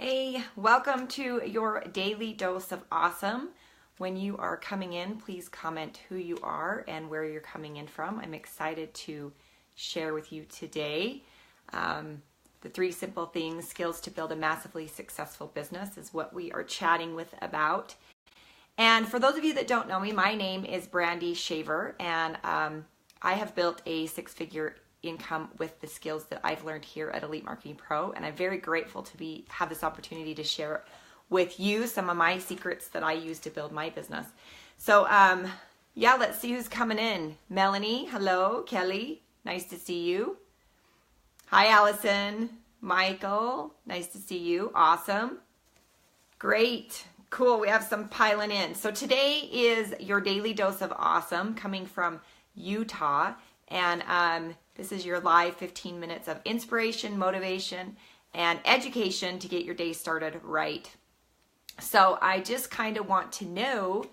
Hey, welcome to your daily dose of awesome. When you are coming in, please comment who you are and where you're coming in from. I'm excited to share with you today. The 3 simple things, skills to build a massively successful business is what we are chatting with about. And for those of you that don't know me, my name is Brandy Shaver, and I have built a 6-figure income with the skills that I've learned here at Elite Marquee Pro, and I'm very grateful to have this opportunity to share with you some of my secrets that I use to build my business. So yeah, let's see who's coming in. Melanie, hello. Kelly, nice to see you. Hi Allison. Michael, nice to see you. Awesome. Great. Cool. We have some piling in. So today is your daily dose of awesome coming from Utah, and this is your live 15 minutes of inspiration, motivation, and education to get your day started right. So I just kind of want to know,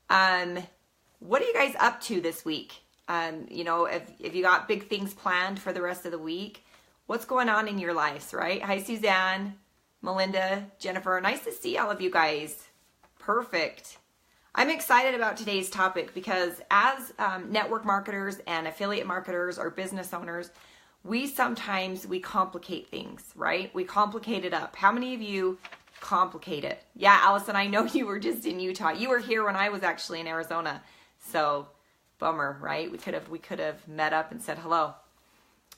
what are you guys up to this week? If you got big things planned for the rest of the week, what's going on in your lives, right? Hi, Suzanne, Melinda, Jennifer. Nice to see all of you guys. Perfect. I'm excited about today's topic because as network marketers and affiliate marketers or business owners, we complicate things, right? We complicate it up. How many of you complicate it? Yeah, Allison, I know you were just in Utah. You were here when I was actually in Arizona. So bummer, right? We could have met up and said hello.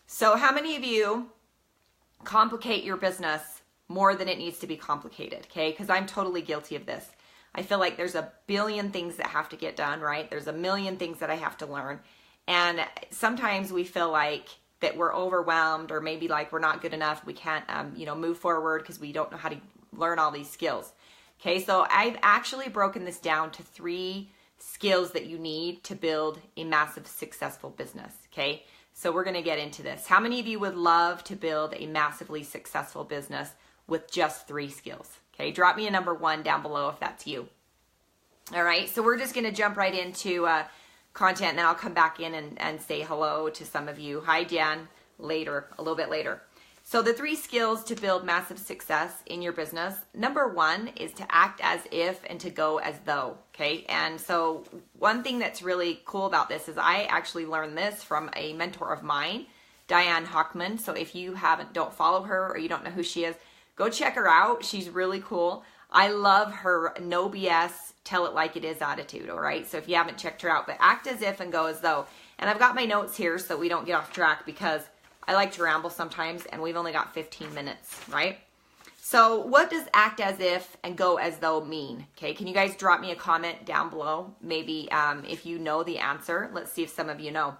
So how many of you complicate your business more than it needs to be complicated? Okay, because I'm totally guilty of this. I feel like there's a billion things that have to get done, right? There's a million things that I have to learn. And sometimes we feel like that we're overwhelmed, or maybe like we're not good enough. We can't, move forward because we don't know how to learn all these skills. Okay, so I've actually broken this down to 3 skills that you need to build a massive successful business. Okay, so we're going to get into this. How many of you would love to build a massively successful business with just 3 skills? Okay, drop me a number 1 down below if that's you. All right, so we're just going to jump right into content, and then I'll come back in and say hello to some of you. Hi, Jan, a little bit later. So the 3 skills to build massive success in your business. Number 1 is to act as if and to go as though, okay? And so one thing that's really cool about this is I actually learned this from a mentor of mine, Diane Hochman. So if you don't follow her or you don't know who she is, go check her out. She's really cool. I love her no BS, tell it like it is attitude, all right? So if you haven't checked her out, but act as if and go as though. And I've got my notes here so we don't get off track because I like to ramble sometimes and we've only got 15 minutes, right? So what does act as if and go as though mean? Okay, can you guys drop me a comment down below? Maybe if you know the answer. Let's see if some of you know.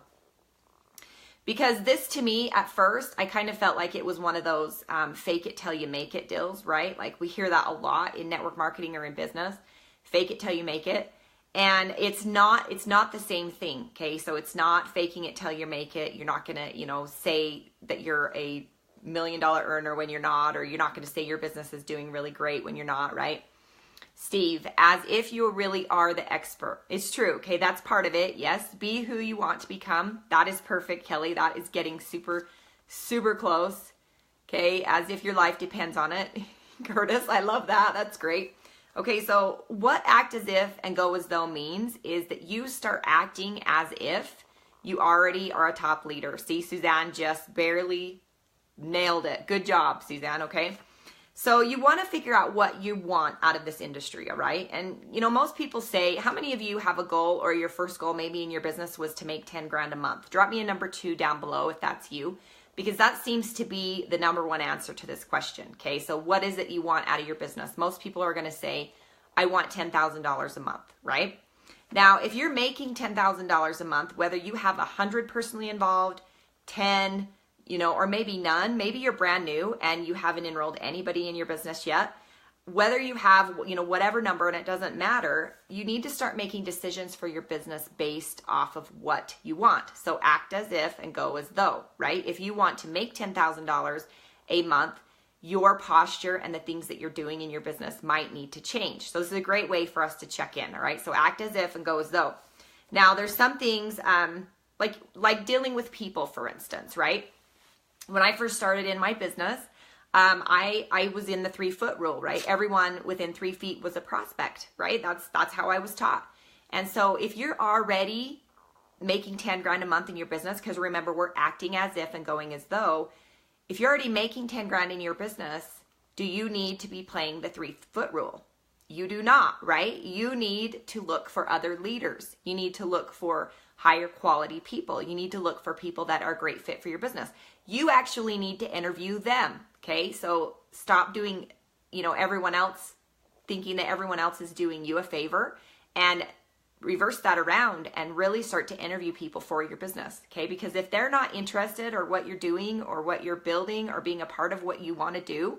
Because this, to me, at first, I kind of felt like it was one of those fake it till you make it deals, right? Like we hear that a lot in network marketing or in business. Fake it till you make it. And it's not the same thing, okay? So it's not faking it till you make it. You're not going to, say that you're a $1 million earner when you're not, or you're not going to say your business is doing really great when you're not, right? Steve, as if you really are the expert. It's true, okay? That's part of it. Yes, be who you want to become. That is perfect, Kelly. That is getting super, super close, okay? As if your life depends on it. Curtis, I love that. That's great. Okay, so what act as if and go as though means is that you start acting as if you already are a top leader. See, Suzanne just barely nailed it. Good job, Suzanne, okay? So you want to figure out what you want out of this industry, all right? And, most people say, how many of you have a goal, or your first goal maybe in your business was to make 10 grand a month? Drop me a number 2 down below if that's you, because that seems to be the number 1 answer to this question, okay? So what is it you want out of your business? Most people are going to say, I want $10,000 a month, right? Now, if you're making $10,000 a month, whether you have 100 personally involved, 10, or maybe none, maybe you're brand new and you haven't enrolled anybody in your business yet, whether you have, whatever number, and it doesn't matter, you need to start making decisions for your business based off of what you want. So act as if and go as though, right? If you want to make $10,000 a month, your posture and the things that you're doing in your business might need to change. So this is a great way for us to check in, all right? So act as if and go as though. Now, there's some things like dealing with people, for instance, right? When I first started in my business, I was in the 3-foot rule, right? Everyone within 3 feet was a prospect, right? That's how I was taught. And so if you're already making 10 grand a month in your business, because remember, we're acting as if and going as though, if you're already making 10 grand in your business, do you need to be playing the 3-foot rule? You do not, right? You need to look for other leaders. You need to look for higher quality people. You need to look for people that are a great fit for your business. You actually need to interview them, okay? So stop doing, everyone else, thinking that everyone else is doing you a favor, and reverse that around and really start to interview people for your business, okay? Because if they're not interested or what you're doing or what you're building or being a part of what you want to do,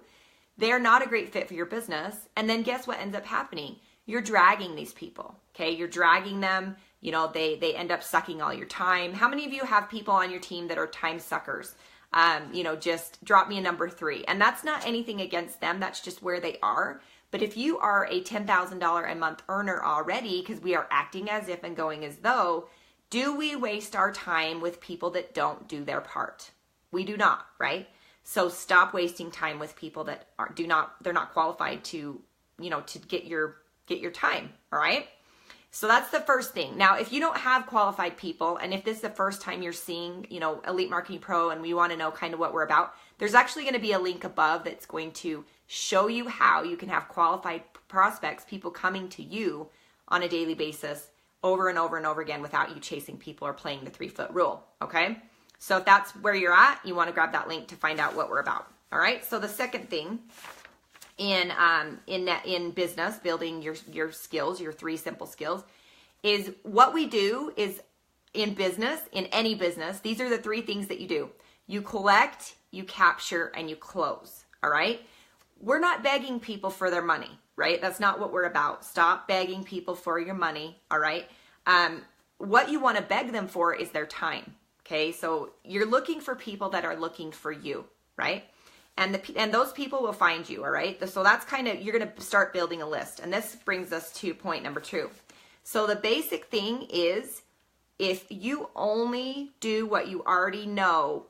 they're not a great fit for your business. And then guess what ends up happening? You're dragging these people, okay? You're dragging them. They end up sucking all your time. How many of you have people on your team that are time suckers? Just drop me a number 3. And that's not anything against them. That's just where they are. But if you are a $10,000 a month earner already, because we are acting as if and going as though, do we waste our time with people that don't do their part? We do not, right? So stop wasting time with people that they're not qualified to, to get your time, all right? So that's the first thing. Now, if you don't have qualified people, and if this is the first time you're seeing, Elite Marquee Pro, and we want to know kind of what we're about, there's actually going to be a link above that's going to show you how you can have qualified prospects, people coming to you on a daily basis over and over and over again without you chasing people or playing the 3-foot rule, okay? So if that's where you're at, you want to grab that link to find out what we're about, all right? So the second thing in business, building your skills, your 3 simple skills, is what we do is in business, in any business, these are the 3 things that you do. You collect, you capture, and you close, all right? We're not begging people for their money, right? That's not what we're about. Stop begging people for your money, all right? What you want to beg them for is their time, okay? So you're looking for people that are looking for you, right? And those people will find you, all right? So that's kind of, you're going to start building a list. And this brings us to point number 2. So the basic thing is, if you only do what you already know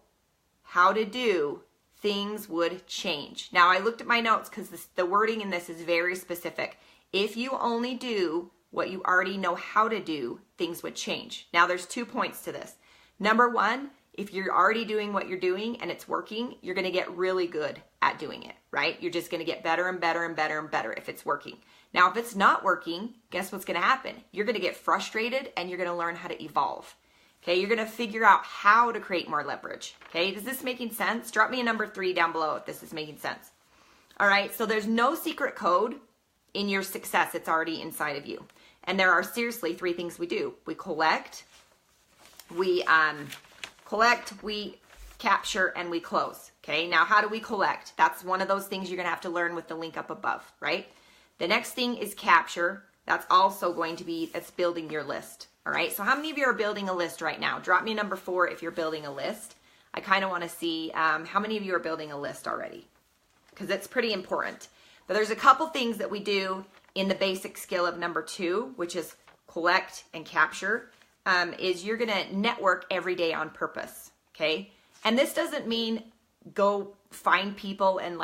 how to do, things would change. Now, I looked at my notes because the wording in this is very specific. If you only do what you already know how to do, things would change. Now, there's 2 points to this. Number 1, if you're already doing what you're doing and it's working, you're going to get really good at doing it, right? You're just going to get better and better and better and better if it's working. Now, if it's not working, guess what's going to happen? You're going to get frustrated and you're going to learn how to evolve. Okay, you're going to figure out how to create more leverage. Okay, is this making sense? Drop me a number 3 down below if this is making sense. All right, so there's no secret code in your success. It's already inside of you. And there are seriously 3 things we do. We collect, we capture, and we close. Okay, now how do we collect? That's one of those things you're going to have to learn with the link up above, right? The next thing is capture. That's also going to be, that's building your list. All right, so how many of you are building a list right now? Drop me number 4 if you're building a list. I kind of want to see how many of you are building a list already, because it's pretty important. But there's a couple things that we do in the basic skill of number 2, which is collect and capture, is you're going to network every day on purpose, okay? And this doesn't mean go find people and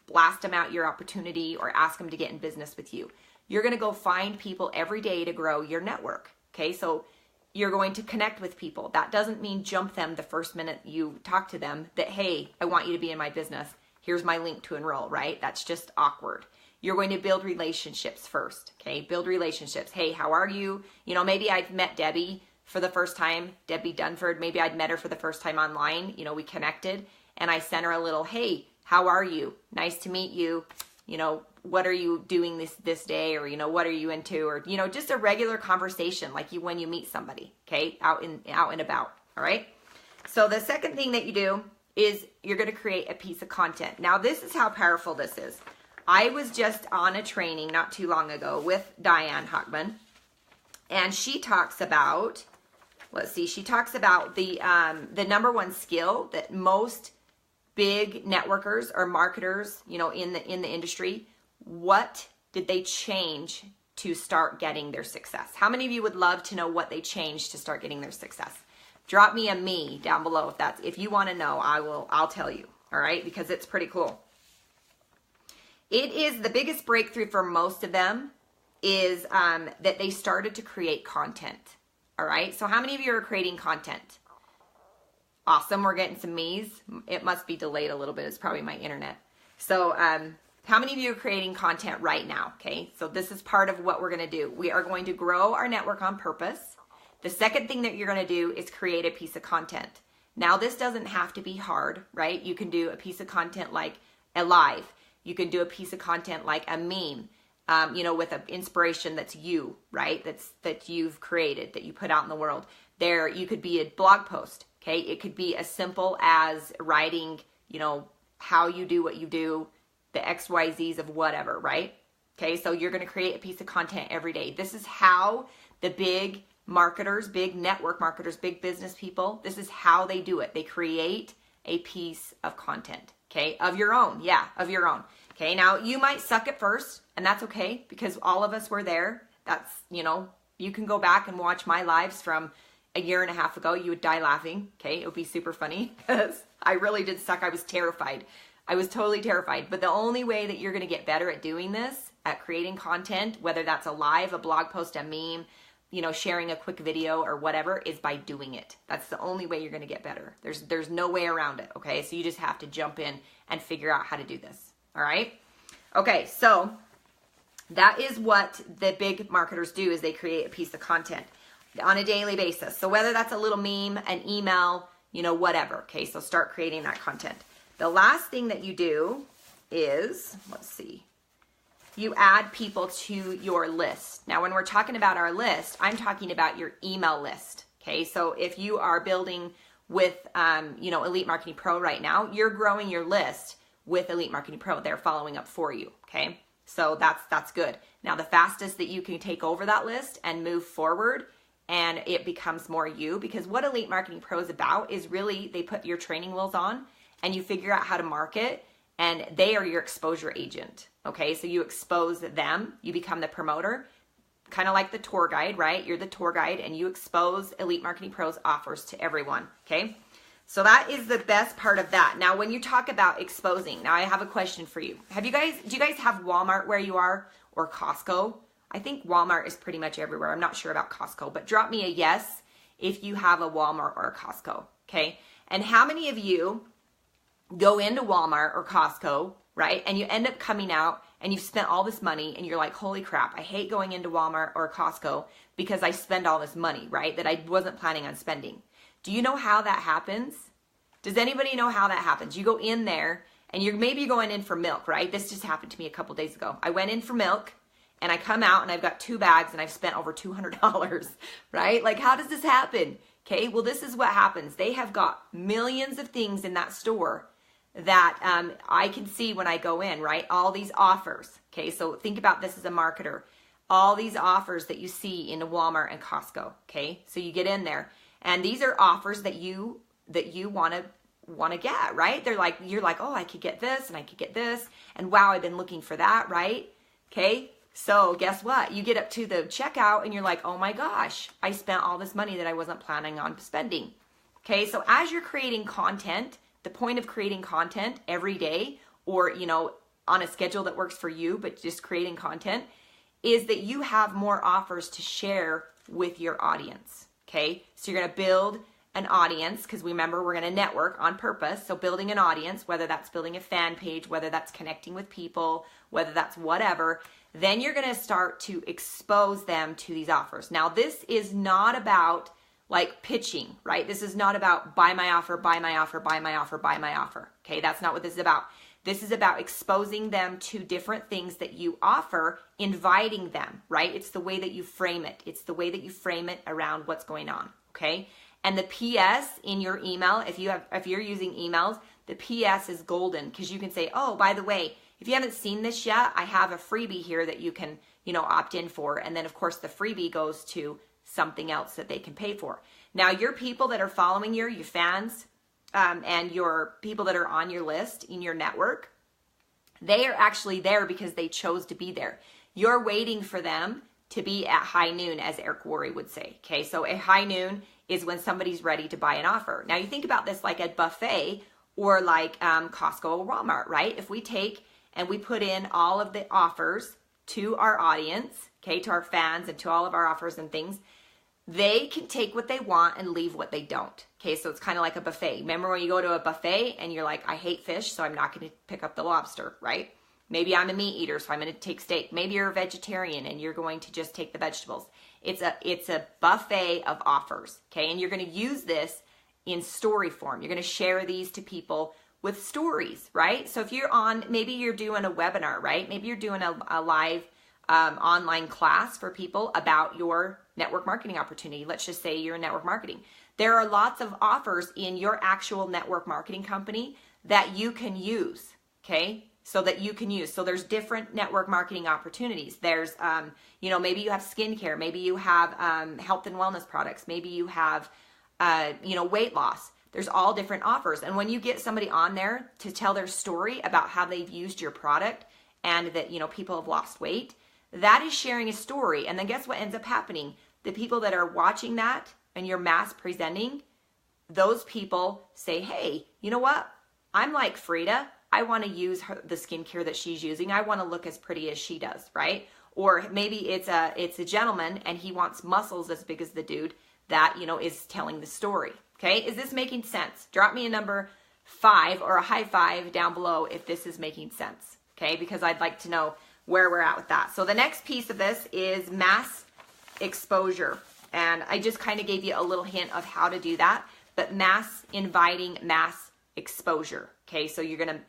blast them out your opportunity or ask them to get in business with you. You're going to go find people every day to grow your network. Okay, so you're going to connect with people. That doesn't mean jump them the first minute you talk to them that, hey, I want you to be in my business. Here's my link to enroll, right? That's just awkward. You're going to build relationships first, okay? Build relationships. Hey, how are you? Maybe I've met Debbie for the first time, Debbie Dunford. Maybe I'd met her for the first time online. We connected and I sent her a little, hey, how are you? Nice to meet you. What are you doing this day? Or, what are you into? Or, just a regular conversation like when you meet somebody, okay? Out and about, all right? So the second thing that you do is you're going to create a piece of content. Now, this is how powerful this is. I was just on a training not too long ago with Diane Hochman, and she talks about, she talks about the number 1 skill that most big networkers or marketers, in the industry, what did they change to start getting their success? How many of you would love to know what they changed to start getting their success? Drop me a me down below if you want to know. I'll tell you. all right, because it's pretty cool. It is the biggest breakthrough for most of them is that they started to create content, all right? So how many of you are creating content? Awesome, we're getting some me's. It must be delayed a little bit. It's probably my internet. So how many of you are creating content right now? Okay, so this is part of what we're gonna do. We are going to grow our network on purpose. The second thing that you're gonna do is create a piece of content. Now this doesn't have to be hard, right? You can do a piece of content like a live. You can do a piece of content like a meme, with an inspiration that's you, right? That you've created, that you put out in the world. There, you could be a blog post, okay? It could be as simple as writing, how you do what you do, the XYZs of whatever, right? Okay, so you're gonna create a piece of content every day. This is how the big marketers, big network marketers, big business people, this is how they do it. They create a piece of content, okay? Of your own, yeah, of your own. Okay, now you might suck at first, and that's okay, because all of us were there. That's, you can go back and watch my lives from a year and a half ago. You would die laughing, okay? It would be super funny, because I really did suck. I was terrified. I was totally terrified. But the only way that you're gonna get better at doing this, at creating content, whether that's a live, a blog post, a meme, sharing a quick video or whatever, is by doing it. That's the only way you're gonna get better. There's no way around it, okay? So you just have to jump in and figure out how to do this. All right. Okay. So that is what the big marketers do, is they create a piece of content on a daily basis. So whether that's a little meme, an email, whatever. Okay. So start creating that content. The last thing that you do is, let's see, you add people to your list. Now, when we're talking about our list, I'm talking about your email list. Okay. So if you are building with, Elite Marketing Pro right now, you're growing your list with Elite Marketing Pro. They're following up for you, okay? So that's good. Now, the fastest that you can take over that list and move forward, and it becomes more you, because what Elite Marketing Pro is about is really, they put your training wheels on and you figure out how to market, and they are your exposure agent, okay? So you expose them, you become the promoter, kind of like the tour guide, right? You're the tour guide, and you expose Elite Marketing Pro's offers to everyone, okay? So that is the best part of that. Now, when you talk about exposing, now I have a question for you. Do you guys have Walmart where you are, or Costco? I think Walmart is pretty much everywhere. I'm not sure about Costco, but drop me a yes if you have a Walmart or a Costco, okay? And how many of you go into Walmart or Costco, right? And you end up coming out and you've spent all this money and you're like, holy crap, I hate going into Walmart or Costco because I spend all this money, right? That I wasn't planning on spending. Do you know how that happens? Does anybody know how that happens? You go in there and you're maybe going in for milk, right? This just happened to me a couple days ago. I went in for milk and I come out and I've got 2 bags and I've spent over $200, right? Like, how does this happen? Okay, well, this is what happens. They have got millions of things in that store that I can see when I go in, right? All these offers. Okay, so think about this as a marketer. All these offers that you see in Walmart and Costco. Okay, so you get in there. And these are offers that you want to get, right? You're like, oh, I could get this and I could get this, and wow, I've been looking for that, right? Okay, so guess what? You get up to the checkout and you're like, oh my gosh, I spent all this money that I wasn't planning on spending. Okay, so as you're creating content, the point of creating content every day, or on a schedule that works for you, but just creating content, is that you have more offers to share with your audience. Okay, so you're going to build an audience, because remember, we're going to network on purpose. So building an audience, whether that's building a fan page, whether that's connecting with people, whether that's whatever, then you're going to start to expose them to these offers. Now, this is not about like pitching, right? This is not about buy my offer, buy my offer, buy my offer, buy my offer. Okay, that's not what this is about. This is about exposing them to different things that you offer, inviting them, right? It's the way that you frame it. It's the way that you frame it around what's going on, okay? And the PS in your email, if you're using emails, the PS is golden, because you can say, oh, by the way, if you haven't seen this yet, I have a freebie here that you can, opt in for. And then of course the freebie goes to something else that they can pay for. Now, your people that are following you, your fans, and your people that are on your list in your network, they are actually there because they chose to be there. You're waiting for them to be at high noon, as Eric Worre would say. Okay, so a high noon is when somebody's ready to buy an offer. Now, you think about this like a buffet or like Costco or Walmart, right? If we take and we put in all of the offers to our audience, okay, to our fans and to all of our offers and things, they can take what they want and leave what they don't. Okay, so it's kind of like a buffet. Remember when you go to a buffet and you're like, I hate fish, so I'm not going to pick up the lobster, right? Maybe I'm a meat eater, so I'm going to take steak. Maybe you're a vegetarian and you're going to just take the vegetables. It's a buffet of offers, okay? And you're going to use this in story form. You're going to share these to people with stories, right? So if you're on, maybe you're doing a webinar, right? Maybe you're doing a live online class for people about your network marketing opportunity. Let's just say you're in network marketing. There are lots of offers in your actual network marketing company that you can use, okay? So that you can use. So there's different network marketing opportunities. There's, maybe you have skincare. Maybe you have health and wellness products. Maybe you have, weight loss. There's all different offers. And when you get somebody on there to tell their story about how they've used your product and that, people have lost weight, that is sharing a story. And then guess what ends up happening? The people that are watching that and you're mass presenting, those people say, hey, you know what? I'm like Frida. I want to use the skincare that she's using. I want to look as pretty as she does, right? Or maybe it's a gentleman and he wants muscles as big as the dude that, is telling the story. Okay, is this making sense? Drop me a number 5 or a high 5 down below if this is making sense, okay? Because I'd like to know where we're at with that. So the next piece of this is mass exposure. And I just kind of gave you a little hint of how to do that, but inviting mass exposure, okay? So you're going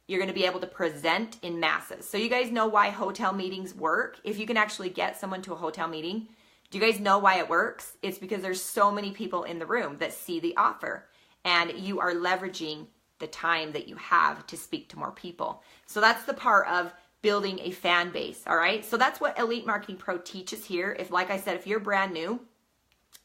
to be able to present in masses. So you guys know why hotel meetings work? If you can actually get someone to a hotel meeting, do you guys know why it works? It's because there's so many people in the room that see the offer and you are leveraging the time that you have to speak to more people. So that's the part of building a fan base, all right? So that's what Elite Marketing Pro teaches here. Like I said, if you're brand new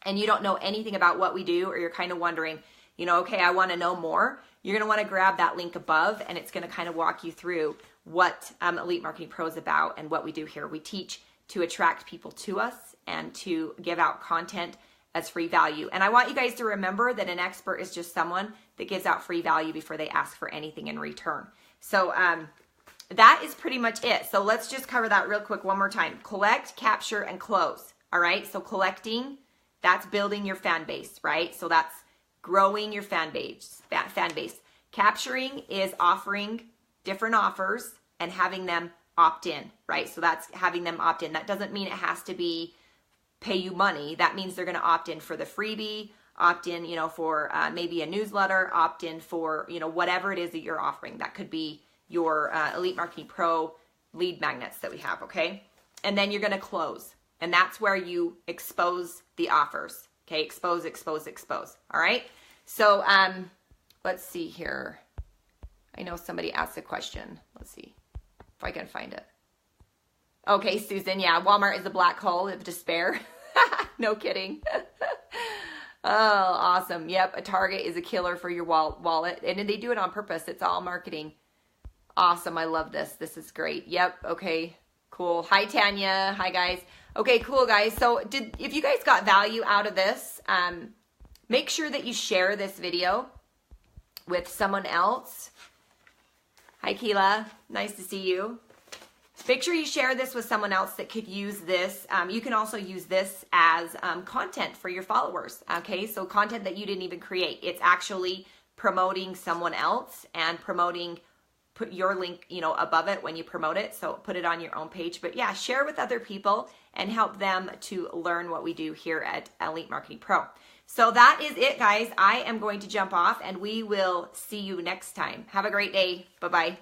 and you don't know anything about what we do, or you're kind of wondering, okay, I want to know more, you're going to want to grab that link above and it's going to kind of walk you through what Elite Marketing Pro is about and what we do here. We teach to attract people to us and to give out content as free value. And I want you guys to remember that an expert is just someone that gives out free value before they ask for anything in return. So that is pretty much it. So let's just cover that real quick one more time. Collect, capture, and close. All right, so collecting, that's building your fan base, right? So that's growing your fan base. Capturing is offering different offers and having them opt in, right? So that's having them opt in. That doesn't mean it has to be pay you money. That means they're going to opt in for the freebie, opt in, for maybe a newsletter, opt in for, whatever it is that you're offering. That could be your Elite Marketing Pro lead magnets that we have, okay? And then you're going to close. And that's where you expose the offers, okay? Expose, expose, expose, all right? So let's see here. I know somebody asked a question. Let's see if I can find it. Okay, Susan, yeah, Walmart is a black hole of despair. No kidding. Oh, awesome. Yep, a Target is a killer for your wallet. And they do it on purpose. It's all marketing. Awesome, I love this. This is great. Yep, okay, cool. Hi, Tanya. Hi, guys. Okay, cool, guys. So if you guys got value out of this, make sure that you share this video with someone else. Hi, Keela. Nice to see you. Make sure you share this with someone else that could use this. You can also use this as content for your followers, okay? So content that you didn't even create. It's actually promoting someone else and put your link, above it when you promote it. So put it on your own page. But yeah, share with other people and help them to learn what we do here at Elite Marketing Pro. So that is it, guys. I am going to jump off and we will see you next time. Have a great day. Bye-bye.